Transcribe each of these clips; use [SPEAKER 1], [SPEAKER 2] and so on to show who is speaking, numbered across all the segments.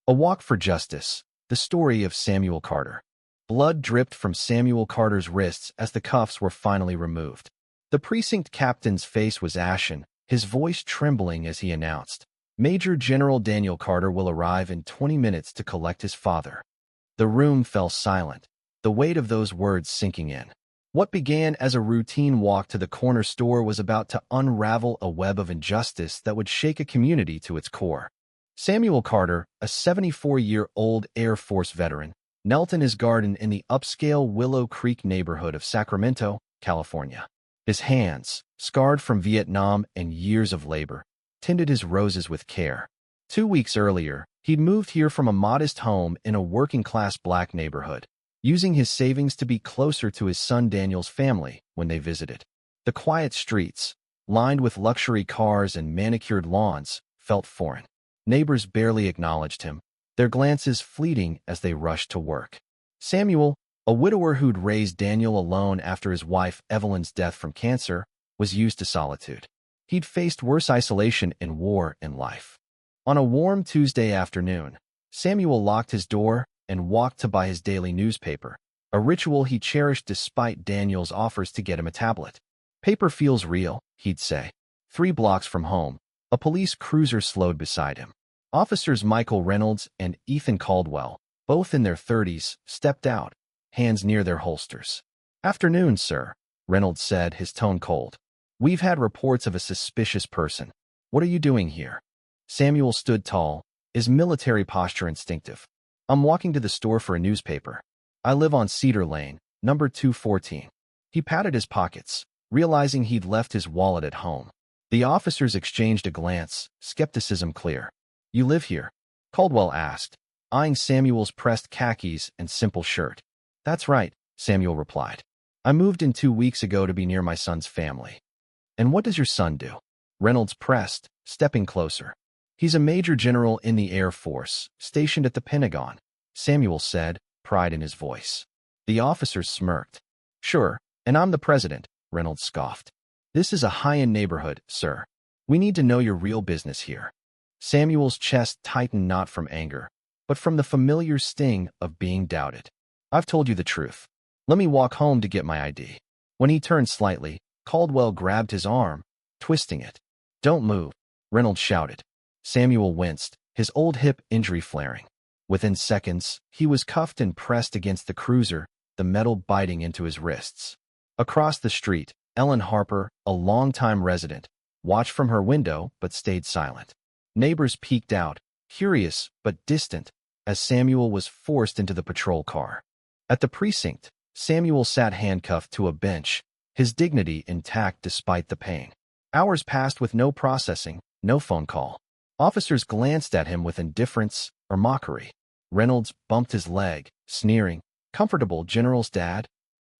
[SPEAKER 1] A Walk for Justice, the story of Samuel Carter. Blood dripped from Samuel Carter's wrists as the cuffs were finally removed. The precinct captain's face was ashen, his voice trembling as he announced, "Major General Daniel Carter will arrive in 20 minutes to collect his father." The room fell silent, the weight of those words sinking in. What began as a routine walk to the corner store was about to unravel a web of injustice that would shake a community to its core. Samuel Carter, a 74-year-old Air Force veteran, knelt in his garden in the upscale Willow Creek neighborhood of Sacramento, California. His hands, scarred from Vietnam and years of labor, tended his roses with care. 2 weeks earlier, he'd moved here from a modest home in a working-class black neighborhood, using his savings to be closer to his son Daniel's family when they visited. The quiet streets, lined with luxury cars and manicured lawns, felt foreign. Neighbors barely acknowledged him, their glances fleeting as they rushed to work. Samuel, a widower who'd raised Daniel alone after his wife Evelyn's death from cancer, was used to solitude. He'd faced worse isolation in war and life. On a warm Tuesday afternoon, Samuel locked his door and walked to buy his daily newspaper, a ritual he cherished despite Daniel's offers to get him a tablet. "Paper feels real," he'd say. 3 blocks from home, a police cruiser slowed beside him. Officers Michael Reynolds and Ethan Caldwell, both in their 30s, stepped out, hands near their holsters. "Afternoon, sir," Reynolds said, his tone cold. "We've had reports of a suspicious person. What are you doing here?" Samuel stood tall, his military posture instinctive. "I'm walking to the store for a newspaper. I live on Cedar Lane, number 214. He patted his pockets, realizing he'd left his wallet at home. The officers exchanged a glance, skepticism clear. "You live here?" Caldwell asked, eyeing Samuel's pressed khakis and simple shirt. "That's right," Samuel replied. "I moved in 2 weeks ago to be near my son's family." "And what does your son do?" Reynolds pressed, stepping closer. "He's a major general in the Air Force, stationed at the Pentagon," Samuel said, pride in his voice. The officers smirked. "Sure, and I'm the president," Reynolds scoffed. "This is a high-end neighborhood, sir. We need to know your real business here." Samuel's chest tightened not from anger, but from the familiar sting of being doubted. "I've told you the truth. Let me walk home to get my ID." When he turned slightly, Caldwell grabbed his arm, twisting it. "Don't move," Reynolds shouted. Samuel winced, his old hip injury flaring. Within seconds, he was cuffed and pressed against the cruiser, the metal biting into his wrists. Across the street, Ellen Harper, a longtime resident, watched from her window but stayed silent. Neighbors peeked out, curious but distant, as Samuel was forced into the patrol car. At the precinct, Samuel sat handcuffed to a bench, his dignity intact despite the pain. Hours passed with no processing, no phone call. Officers glanced at him with indifference or mockery. Reynolds bumped his leg, sneering, "Comfortable, General's dad?"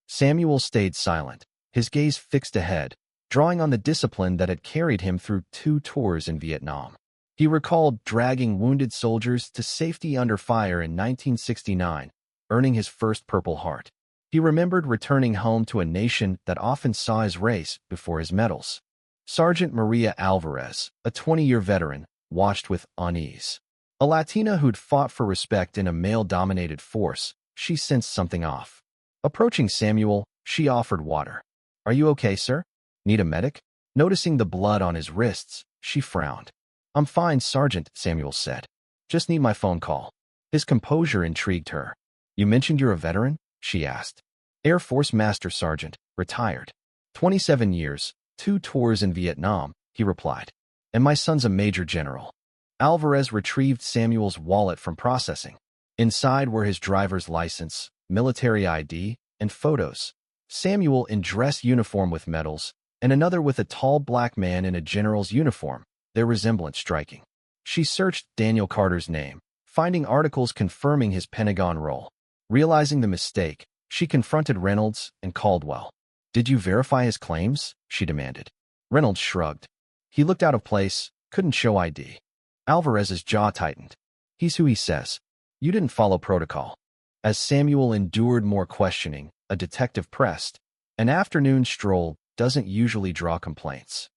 [SPEAKER 1] Samuel stayed silent, his gaze fixed ahead, drawing on the discipline that had carried him through 2 tours in Vietnam. He recalled dragging wounded soldiers to safety under fire in 1969, earning his first Purple Heart. He remembered returning home to a nation that often saw his race before his medals. Sergeant Maria Alvarez, a 20-year veteran, watched with unease. A Latina who'd fought for respect in a male-dominated force, she sensed something off. Approaching Samuel, she offered water. "Are you okay, sir? Need a medic?" Noticing the blood on his wrists, she frowned. "I'm fine, Sergeant," Samuel said. "Just need my phone call." His composure intrigued her. "You mentioned you're a veteran?" she asked. "Air Force Master Sergeant, retired. 27 years, 2 tours in Vietnam," he replied. "And my son's a major general." Alvarez retrieved Samuel's wallet from processing. Inside were his driver's license, military ID, and photos. Samuel in dress uniform with medals, and another with a tall black man in a general's uniform, their resemblance striking. She searched Daniel Carter's name, finding articles confirming his Pentagon role. Realizing the mistake, she confronted Reynolds and Caldwell. "Did you verify his claims?" she demanded. Reynolds shrugged. He looked out of place, couldn't show ID. Alvarez's jaw tightened. "He's who he says. You didn't follow protocol." As Samuel endured more questioning, a detective pressed, "An afternoon stroll doesn't usually draw complaints."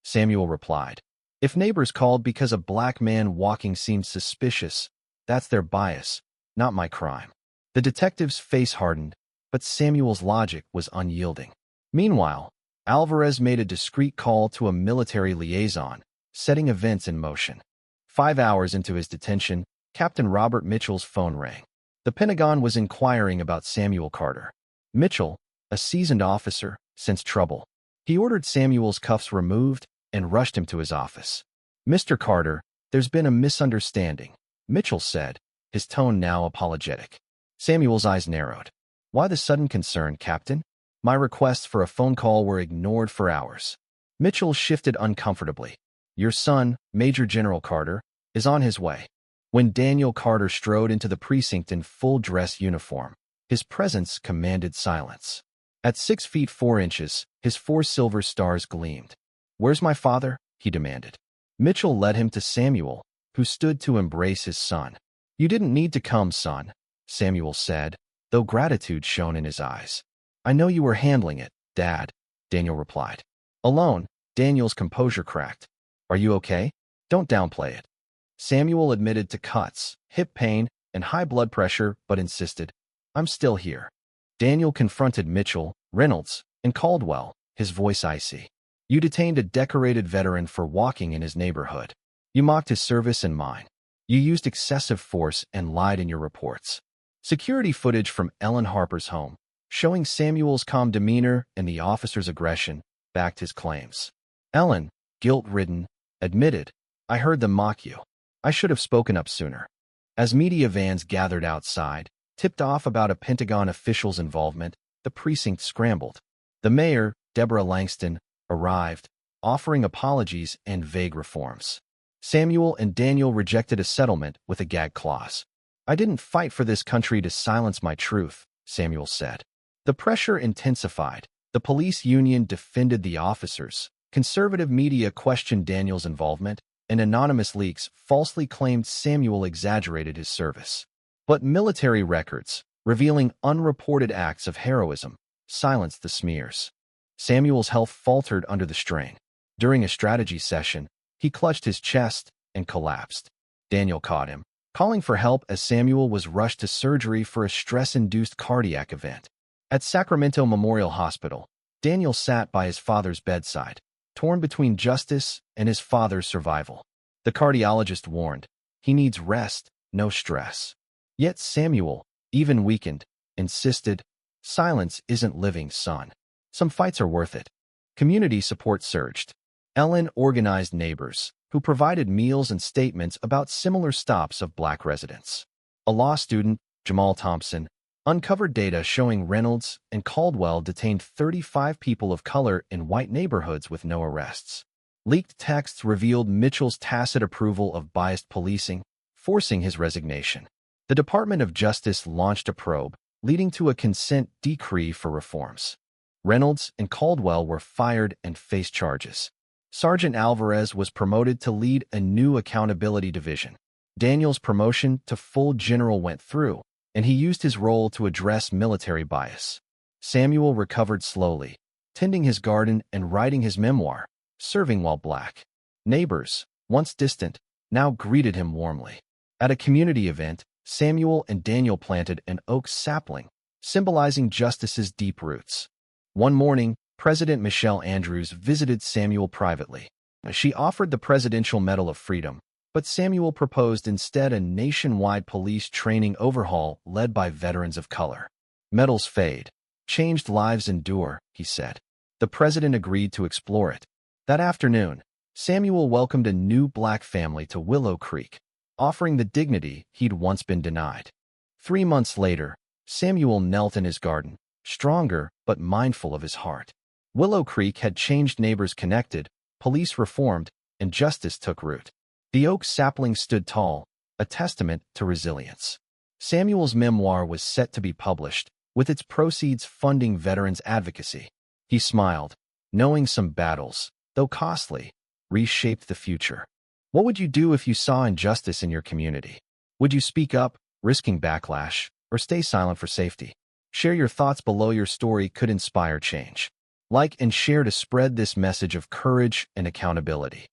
[SPEAKER 1] Samuel replied, "If neighbors called because a black man walking seemed suspicious, That's their bias, not my crime. The detective's face hardened, but Samuel's logic was unyielding. Meanwhile, Alvarez made a discreet call to a military liaison, setting events in motion. 5 hours into his detention, Captain Robert Mitchell's phone rang. The Pentagon was inquiring about Samuel Carter. Mitchell, a seasoned officer, sensed trouble. He ordered Samuel's cuffs removed and rushed him to his office. "Mr. Carter, there's been a misunderstanding," Mitchell said, his tone now apologetic. Samuel's eyes narrowed. "Why the sudden concern, Captain? My requests for a phone call were ignored for hours." Mitchell shifted uncomfortably. "Your son, Major General Carter, is on his way." When Daniel Carter strode into the precinct in full dress uniform, his presence commanded silence. At 6 feet 4 inches, his 4 silver stars gleamed. "Where's my father?" he demanded. Mitchell led him to Samuel, who stood to embrace his son. "You didn't need to come, son," Samuel said, though gratitude shone in his eyes. "I know you were handling it, Dad," Daniel replied. Alone, Daniel's composure cracked. "Are you okay? Don't downplay it." Samuel admitted to cuts, hip pain, and high blood pressure, but insisted, "I'm still here." Daniel confronted Mitchell, Reynolds, and Caldwell, his voice icy. "You detained a decorated veteran for walking in his neighborhood. You mocked his service and mine. You used excessive force and lied in your reports." Security footage from Ellen Harper's home, showing Samuel's calm demeanor and the officer's aggression, backed his claims. Ellen, guilt-ridden, admitted, "I heard them mock you. I should have spoken up sooner." As media vans gathered outside, tipped off about a Pentagon official's involvement, the precinct scrambled. The mayor, Deborah Langston, arrived, offering apologies and vague reforms. Samuel and Daniel rejected a settlement with a gag clause. "I didn't fight for this country to silence my truth," Samuel said. The pressure intensified. The police union defended the officers. Conservative media questioned Daniel's involvement, and anonymous leaks falsely claimed Samuel exaggerated his service. But military records, revealing unreported acts of heroism, silenced the smears. Samuel's health faltered under the strain. During a strategy session, he clutched his chest and collapsed. Daniel caught him, calling for help as Samuel was rushed to surgery for a stress-induced cardiac event. At Sacramento Memorial Hospital, Daniel sat by his father's bedside, torn between justice and his father's survival. The cardiologist warned, "He needs rest, no stress." Yet Samuel, even weakened, insisted, "Silence isn't living, son. Some fights are worth it." Community support surged. Ellen organized neighbors, who provided meals and statements about similar stops of Black residents. A law student, Jamal Thompson, uncovered data showing Reynolds and Caldwell detained 35 people of color in white neighborhoods with no arrests. Leaked texts revealed Mitchell's tacit approval of biased policing, forcing his resignation. The Department of Justice launched a probe, leading to a consent decree for reforms. Reynolds and Caldwell were fired and faced charges. Sergeant Alvarez was promoted to lead a new accountability division. Daniel's promotion to full general went through, and he used his role to address military bias. Samuel recovered slowly, tending his garden and writing his memoir, Serving While Black. Neighbors, once distant, now greeted him warmly. At a community event, Samuel and Daniel planted an oak sapling, symbolizing justice's deep roots. One morning, President Michelle Andrews visited Samuel privately. She offered the Presidential Medal of Freedom, but Samuel proposed instead a nationwide police training overhaul led by veterans of color. "Medals fade. Changed lives endure," he said. The president agreed to explore it. That afternoon, Samuel welcomed a new Black family to Willow Creek, offering the dignity he'd once been denied. 3 months later, Samuel knelt in his garden, stronger but mindful of his heart. Willow Creek had changed, neighbors connected, police reformed, and justice took root. The oak sapling stood tall, a testament to resilience. Samuel's memoir was set to be published, with its proceeds funding veterans' advocacy. He smiled, knowing some battles, though costly, reshaped the future. What would you do if you saw injustice in your community? Would you speak up, risking backlash, or stay silent for safety? Share your thoughts below. Your story could inspire change. Like and share to spread this message of courage and accountability.